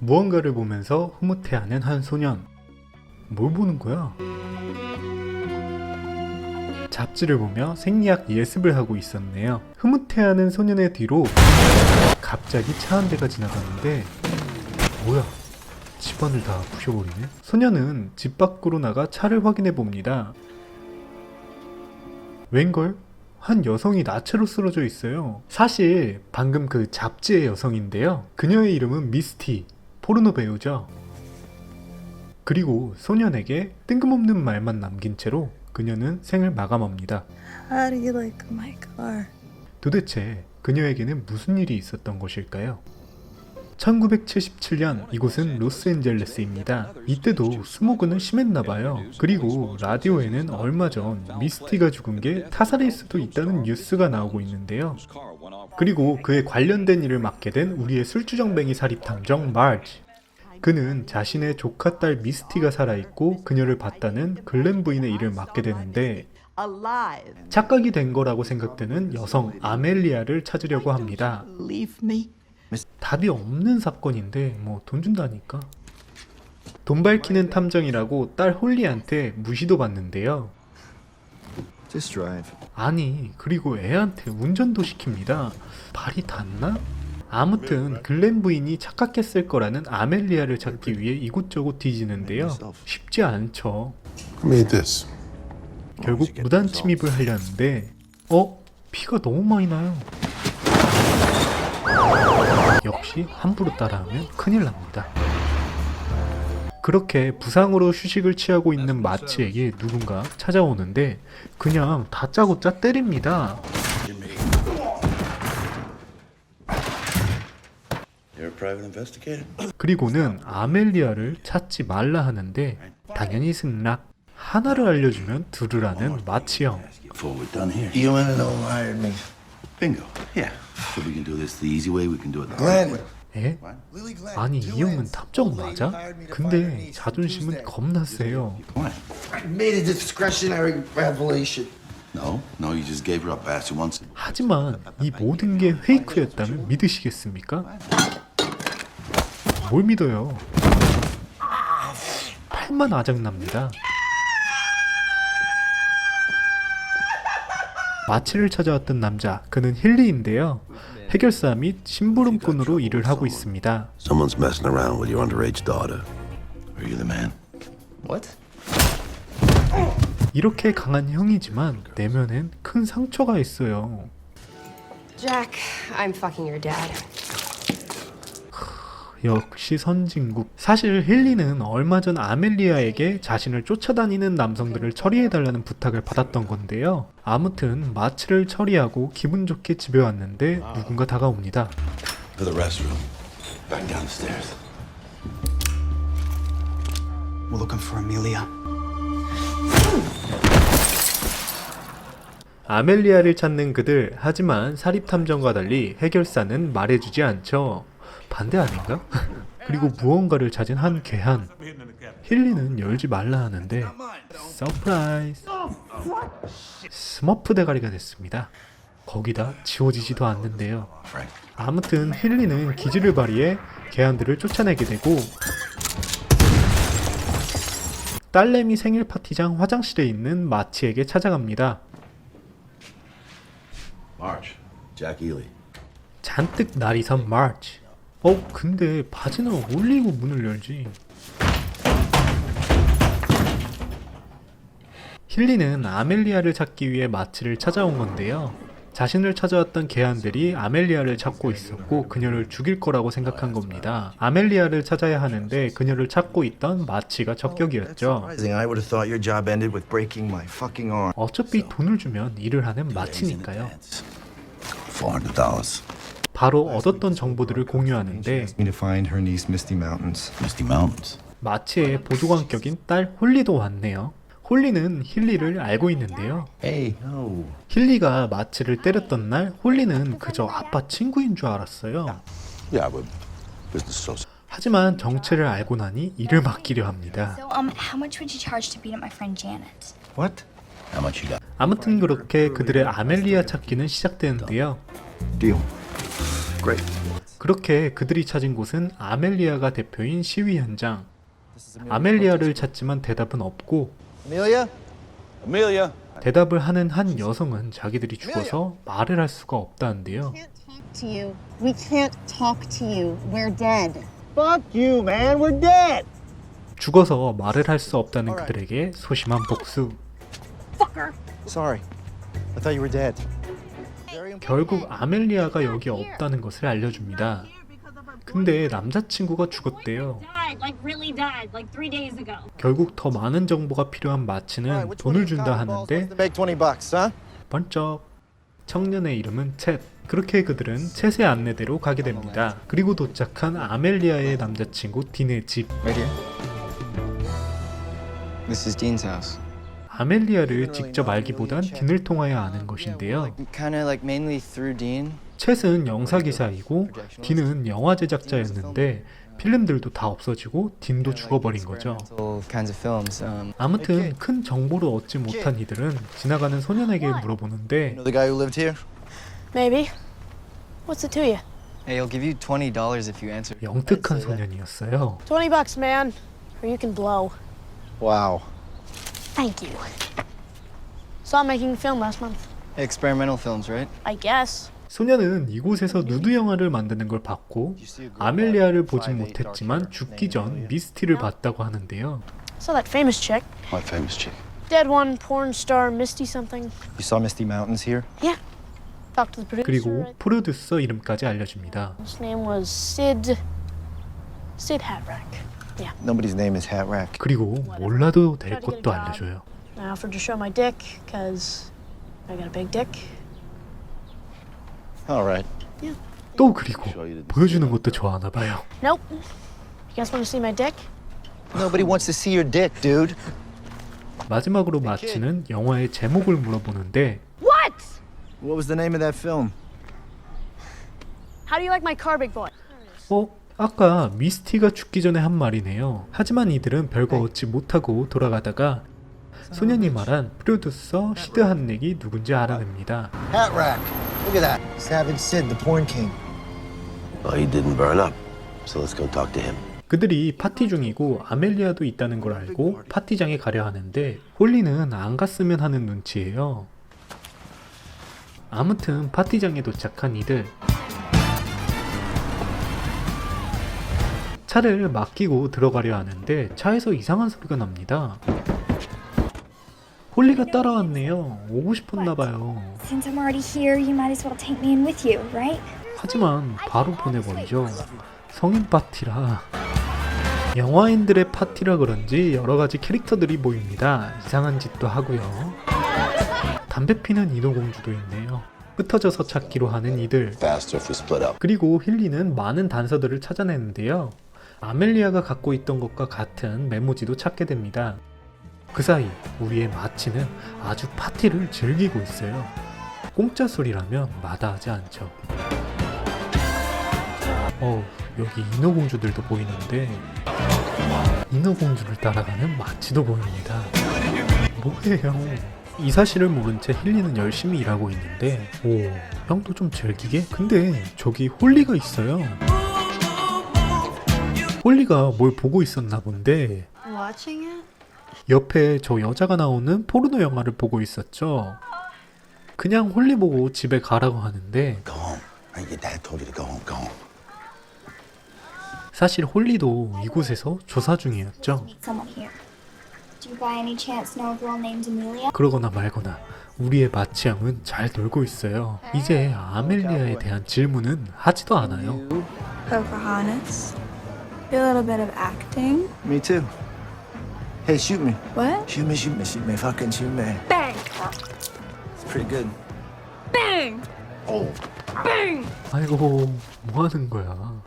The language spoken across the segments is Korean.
무언가를 보면서 흐뭇해하는 한 소년. 뭘 보는 거야? 잡지를 보며 생리학 예습을 하고 있었네요. 흐뭇해하는 소년의 뒤로 갑자기 차 한 대가 지나가는데 뭐야? 집안을 다 부셔버리네? 소년은 집 밖으로 나가 차를 확인해 봅니다. 웬걸? 한 여성이 나체로 쓰러져 있어요. 사실 방금 그 잡지의 여성인데요. 그녀의 이름은 미스티, 포르노 배우죠. 그리고 소년에게 뜬금없는 말만 남긴 채로 그녀는 생을 마감합니다. How do you like my car? 도대체 그녀에게는 무슨 일이 있었던 것일까요? 1977년 이곳은 로스앤젤레스입니다. 이때도 스모그는 심했나봐요. 그리고 라디오에는 얼마 전 미스티가 죽은 게 타살일 수도 있다는 뉴스가 나오고 있는데요. 그리고 그에 관련된 일을 맡게 된 우리의 술주정뱅이 사립탐정 마르지. 그는 자신의 조카 딸 미스티가 살아있고 그녀를 봤다는 글렌 부인의 일을 맡게 되는데 착각이 된 거라고 생각되는 여성 아멜리아를 찾으려고 합니다. Leave me. 답이 없는 사건인데 뭐 돈 준다니까. 돈 밝히는 탐정이라고 딸 홀리한테 무시도 받는데요. Just drive. 아니 그리고 애한테 운전도 시킵니다. 발이 닿나? 아무튼 글렌 부인이 착각했을 거라는 아멜리아를 찾기 위해 이곳저곳 뒤지는데요. 쉽지 않죠. Who made this? 결국 무단 침입을 하려는데 피가 너무 많이 나요. 역시 함부로 따라하면 큰일 납니다. 그렇게 부상으로 휴식을 취하고 있는 마치에게 누군가 찾아오는데 그냥 다짜고짜 때립니다. You're a private investigator? 그리고는 아멜리아를 찾지 말라 하는데 당연히 승낙. 하나를 알려주면 들으라는 마치 형. Before we're done here. You wanna know who hired me? Bingo. Yeah. So we can do this the easy way, we can do it the Glenn. hard way. 에? Lily Glenn. 아니 이 형은 탐정 맞아? 근데 자존심은 겁나 세요. Why? I made a discretionary revelation. No, you just gave her up fast once. 하지만 이 모든 게 페이크였다면 믿으시겠습니까? 뭘 믿어요? 팔만 아작납니다. 마치를 찾아왔던 남자, 그는 힐리인데요. 해결사 및 심부름꾼으로 일을 하고 있습니다. Someone's messing around with your underage daughter. Are you the man? What? 이렇게 강한 형이지만 내면엔 큰 상처가 있어요. Jack, I'm fucking your dad. 역시 선진국. 사실 힐리는 얼마 전 아멜리아에게 자신을 쫓아다니는 남성들을 처리해달라는 부탁을 받았던 건데요. 아무튼 마치를 처리하고 기분 좋게 집에 왔는데 누군가 다가옵니다. For the restroom. Back down the stairs. We're looking for Amelia. 아멜리아를 찾는 그들. 하지만 사립탐정과 달리 해결사는 말해주지 않죠. 반대 아닌가? 그리고 무언가를 찾은 한 괴한. 힐리는 열지 말라 하는데 서프라이즈! 스머프 대가리가 됐습니다. 거기다 지워지지도 않는데요. Frank. 아무튼 힐리는 기지를 발휘해 괴한들을 쫓아내게 되고 딸내미 생일 파티장 화장실에 있는 마치에게 찾아갑니다. March. Jack Ely. 잔뜩 날이 선 마치. 근데 바지는 올리고 문을 열지. 힐리는 아멜리아를 찾기 위해 마치를 찾아온 건데요. 자신을 찾아왔던 괴한들이 아멜리아를 찾고 있었고 그녀를 죽일 거라고 생각한 겁니다. 아멜리아를 찾아야 하는데 그녀를 찾고 있던 마치가 적격이었죠. Surprising. I would have thought your job ended with breaking my fucking arm. 어차피 돈을 주면 일을 하는 마치니까요. $400. 바로 얻었던 정보들을 공유하는데 Me to find her niece, Misty Mountains. Misty Mountains. 마치의 보조관격인 딸 홀리도 왔네요. 홀리는 힐리를 알고 있는데요. Hey, no. 힐리가 마치를 때렸던 날 홀리는 그저 아빠 친구인 줄 알았어요. Yeah, but business associate. 하지만 정체를 알고 나니 일을 맡기려 합니다. So, how much would you charge to beat up my friend Janet? What? How much you got? 아무튼 그렇게 그들의 아멜리아 찾기는 시작되는데요. Deal. Great. 그렇게 그들이 찾은 곳은 아멜리아가 대표인 시위 현장. 아멜리아를 찾지만 대답은 없고 Amelia? Amelia. 대답을 하는 한 여성은 자기들이 죽어서 말을 할 수가 없다는데요. To you. We can't talk to you. We're dead. Fuck you, man. We're dead. 죽어서 말을 할 수 없다는 그들에게 소심한 복수. Sorry. I thought you were dead. 결국 아멜리아가 여기 없다는 것을 알려줍니다. 근데 남자친구가 죽었대요. Died, like really died, like 3 days ago. 결국 더 많은 정보가 필요한 마치는 돈을 준다 하는데 Make $20, huh? 번쩍. 청년의 이름은 챗. 그렇게 그들은 챗의 안내대로 가게 됩니다. 그리고 도착한 아멜리아의 남자친구 딘의 집. Right here. This is Dean's house. 아멜리아를 직접 알기보단 딘을 통하여 아는 것인데요. Kind of like mainly through Dean. 챗은 영사기사이고 딘은 영화 제작자였는데 필름들도 다 없어지고 딘도 죽어버린 거죠. Kinds of films. 아무튼 큰 정보를 얻지 못한 이들은 지나가는 소년에게 물어보는데 You know the guy who lived here? Maybe. What's it to you? Hey, I'll give you $20 if you answer. 영특한 소년이었어요. $20, man. Or you can blow. Wow. Thank you. Saw making film last month. Experimental films, right? I guess. 소년은 이곳에서 누드 영화를 만드는 걸 봤고 아멜리아를 보진 못했지만 죽기 전 미스티를 봤다고 하는데요. Saw that famous chick. What famous chick? Dead one, porn star, Misty something. You saw Misty Mountains here? Yeah. Talked to the producer. 그리고 프로듀서 이름까지 알려줍니다. His name was Sid Hatrack. Yeah. Nobody's name is Hat Rack. 그리고 몰라도 될 것도 알려줘요. I offered to show my dick because I got a big dick. All right. 또 그리고 보여주는 것도 좋아하나 봐요. Nope. You guys want to see my dick? Nobody wants to see your dick, dude. 마지막으로 마치는 영화의 제목을 물어보는데 What? What was the name of that film? How do you like my car, big boy? 아까 미스티가 죽기 전에 한 말이네요. 하지만 이들은 별거 얻지 못하고 돌아가다가 소년이 말한 프로듀서 시드 한넥이 누군지 알아냅니다. Hat Rack. Look at that. Savage Sid, the porn king. Well, he didn't burn up, so let's go talk to him. 그들이 파티 중이고 아멜리아도 있다는 걸 알고 파티장에 가려 하는데 홀리는 안 갔으면 하는 눈치예요. 아무튼 파티장에 도착한 이들, 차를 맡기고 들어가려 하는데 차에서 이상한 소리가 납니다. 홀리가 따라왔네요. 오고 싶었나 봐요. Since I'm already here, you might as well take me in with you, right? 하지만 바로 보내버리죠. 성인 파티라. 영화인들의 파티라 그런지 여러가지 캐릭터들이 보입니다. 이상한 짓도 하고요. 담배 피는 인어공주도 있네요. 흩어져서 찾기로 하는 이들. Faster if we split up. 그리고 힐리는 많은 단서들을 찾아내는데요. 아멜리아가 갖고 있던 것과 같은 메모지도 찾게 됩니다. 그 사이 우리의 마치는 아주 파티를 즐기고 있어요. 공짜 술이라면 마다하지 않죠. 여기 인어공주들도 보이는데 인어공주를 따라가는 마치도 보입니다. 뭐예요? 이 사실을 모른 채 힐리는 열심히 일하고 있는데 형도 좀 즐기게? 근데 저기 홀리가 있어요. 홀리가 뭘 보고 있었나 본데 Watching it? 옆에 저 여자가 나오는 포르노 영화를 보고 있었죠. 그냥 홀리 보고 집에 가라고 하는데 Go home. Right? Your dad told you to go home. Go home. 사실 홀리도 이곳에서 조사 중이었죠. Meet someone here. Do you by any chance know a girl named Amelia? 그러거나 말거나 우리의 마치 형은 잘 놀고 있어요. 이제 아멜리아에 대한 질문은 하지도 않아요. Pocahontas. A little bit of acting. Me too. Hey, shoot me. What? Shoot me, shoot me, shoot me. Fucking shoot me. Bang! It's pretty good. Bang! Oh. Bang! 아이고 뭐 하는 거야.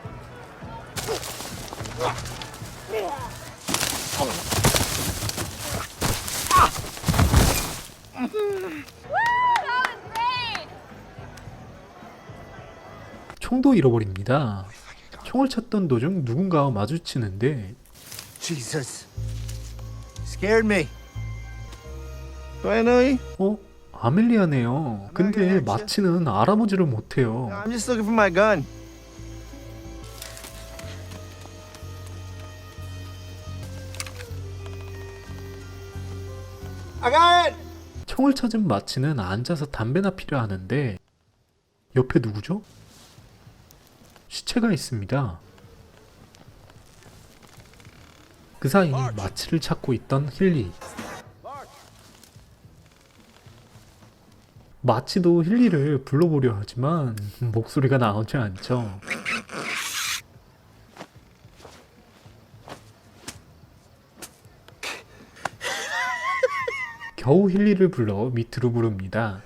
총도 잃어버립니다. 총을 찾던 도중 누군가와 마주치는데 Jesus. Scared me. Do I know you? 아멜리아네요. 근데 마치는 알아보지를 못해요. I'm just looking for my gun. I got it! 총을 찾은 마치는 앉아서 담배나 피려 하는데 옆에 누구죠? 시체가 있습니다. 그 사이 마치를 찾고 있던 힐리. 마치도 힐리를 불러보려 하지만 목소리가 나오지 않죠. 겨우 힐리를 불러 밑으로 부릅니다.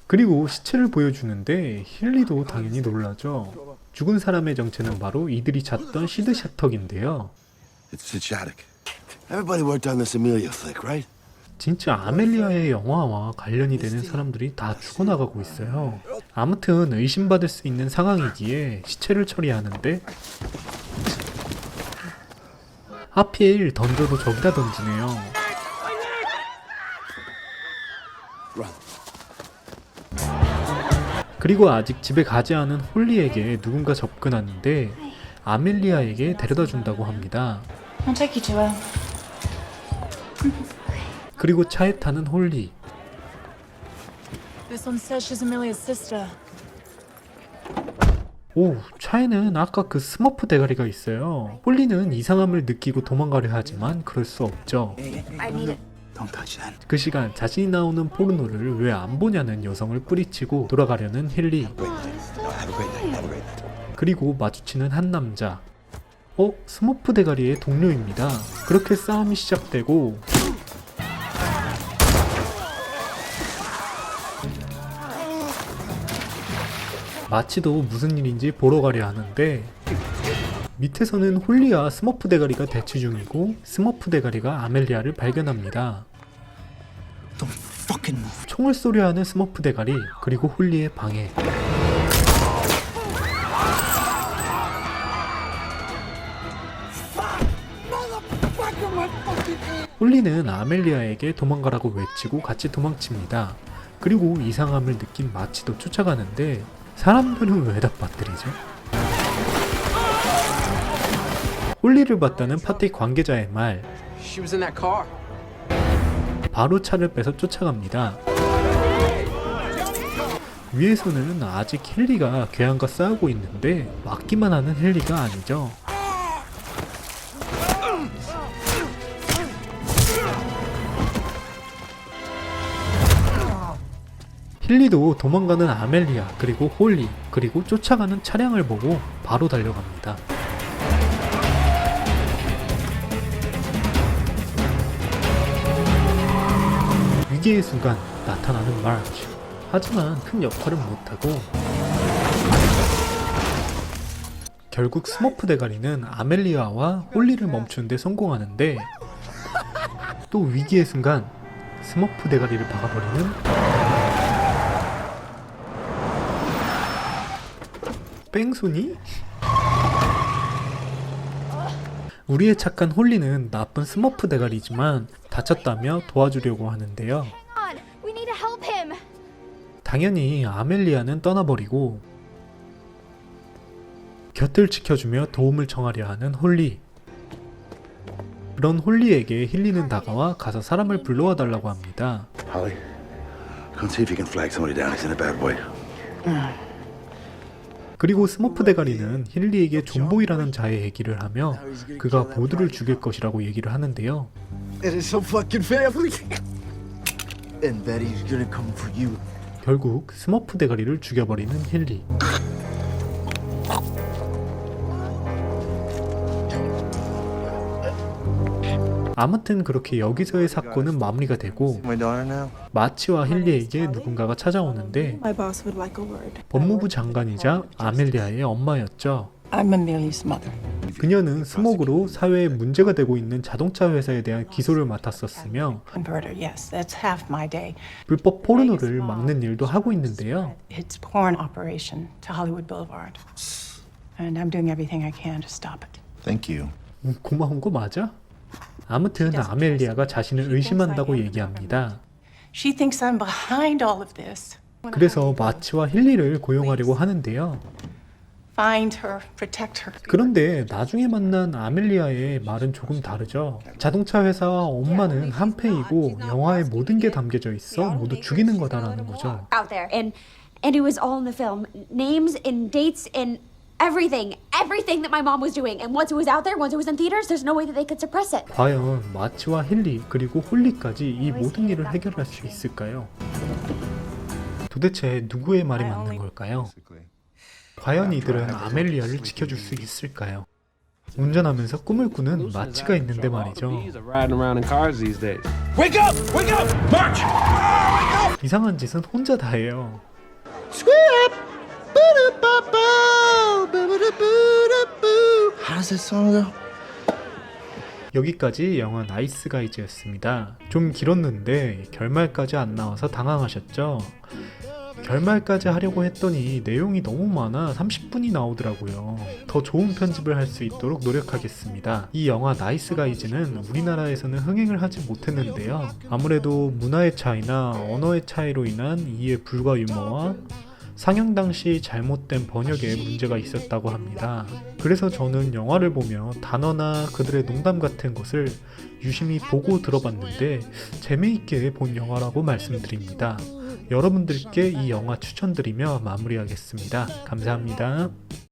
그리고 시체를 보여주는데 힐리도 당연히 놀라죠. 죽은 사람의 정체는 바로 이들이 잤던 시드 샤턱인데요. It's Shattuck. Everybody worked on this Amelia flick, right? 진짜 아멜리아의 영화와 관련이 되는 사람들이 다 죽어나가고 있어요. 아무튼 의심받을 수 있는 상황이기에 시체를 처리하는데 하필 던져도 저기다 던지네요. Run. 그리고 아직 집에 가지 않은 홀리에게 누군가 접근하는데 아멜리아에게 데려다 준다고 합니다. I'll take you to her. 그리고 차에 타는 홀리. This one says she's Amelia's sister. 오, 차에는 아까 그 스머프 대가리가 있어요. 홀리는 이상함을 느끼고 도망가려 하지만 그럴 수 없죠. I need it. Don't touch that. 그 시간 자신이 나오는 포르노를 왜 안 보냐는 여성을 뿌리치고 돌아가려는 힐리. Have a great night. Have a great night. 그리고 마주치는 한 남자. 스머프 대가리의 동료입니다. 그렇게 싸움이 시작되고 마치도 무슨 일인지 보러 가려 하는데 밑에서는 홀리와 스머프 대가리가 대치 중이고 스머프 대가리가 아멜리아를 발견합니다. Don't fucking move. 총을 쏘려 하는 스머프 대가리 그리고 홀리의 방해. 홀리는 아멜리아에게 도망가라고 외치고 같이 도망칩니다. 그리고 이상함을 느낀 마치도 쫓아가는데 사람들은 왜 다 빠뜨리죠? 홀리를 봤다는 파티 관계자의 말. She was in that car. 바로 차를 빼서 쫓아갑니다. 위에서는 아직 힐리가 괴한과 싸우고 있는데 막기만 하는 힐리가 아니죠. 힐리도 도망가는 아멜리아 그리고 홀리 그리고 쫓아가는 차량을 보고 바로 달려갑니다. 위기의 순간 나타나는 마치. 하지만 큰 역할은 못하고 결국 스머프 대가리는 아멜리아와 홀리를 멈추는데 성공하는데 또 위기의 순간 스머프 대가리를 박아버리는 뺑소니? 우리의 착한 홀리는 나쁜 스머프 대가리지만 다쳤다며 도와주려고 하는데요. We need to help him. 당연히 아멜리아는 떠나버리고 곁을 지켜주며 도움을 청하려 하는 홀리. 그런 홀리에게 힐리는 다가와 가서 사람을 불러와 달라고 합니다. Holly, go and see if you can flag somebody down. He's in a bad way. 그리고 스머프 대가리는 힐리에게 존보이라는 자의 얘기를 하며 그가 모두를 죽일 것이라고 얘기를 하는데요. It is so fucking family. And Betty's gonna come for you. 결국 스머프 대가리를 죽여버리는 힐리. 아무튼 그렇게 여기서의 사건은 마무리가 되고 My daughter now? 마치와 힐리에게 누군가가 찾아오는데 My boss would like a word. 법무부 장관이자 아멜리아의 엄마였죠. I'm Amelia's mother. 그녀는 스모그로 사회에 문제가 되고 있는 자동차 회사에 대한 기소를 맡았었으며 Converter, yes, that's half my day. 불법 포르노를 막는 일도 하고 있는데요. It's porn operation to Hollywood Boulevard. And I'm doing everything I can to stop it. Thank you. 고마운 거 맞아? 아무튼 아멜리아가 자신을 의심한다고 얘기합니다. She thinks I'm behind all of this. 그래서 마치와 힐리를 고용하려고 하는데요. find her, protect her. 그런데 나중에 만난 아멜리아의 말은 조금 다르죠. 자동차 회사와 엄마는 한패이고 영화의 모든 게 담겨져 있어 모두 죽이는 거다라는 거죠. Out there, and it was all in the film. Names and dates and everything that my mom was doing. And once it was out there, once it was in theaters, there's no way that they could suppress it. 과연 마치와 힐리 그리고 홀리까지 이 모든 일을 해결할 수 있을까요? 도대체 누구의 말이 맞는 걸까요? 과연 이들은 아멜리아를 지켜줄 수 있을까요? 운전하면서 꿈을 꾸는 마치가 있는데 말이죠. 이상한 짓은 혼자 다 해요. How does that song go? 여기까지 영화 나이스 가이즈였습니다. 좀 길었는데 결말까지 안 나와서 당황하셨죠? 결말까지 하려고 했더니 내용이 너무 많아 30분이 나오더라고요. 더 좋은 편집을 할 수 있도록 노력하겠습니다. 이 영화 나이스 가이즈는 우리나라에서는 흥행을 하지 못했는데요. 아무래도 문화의 차이나 언어의 차이로 인한 이해 불가 유머와 상영 당시 잘못된 번역에 문제가 있었다고 합니다. 그래서 저는 영화를 보며 단어나 그들의 농담 같은 것을 유심히 보고 들어봤는데 재미있게 본 영화라고 말씀드립니다. 여러분들께 이 영화 추천드리며 마무리하겠습니다. 감사합니다.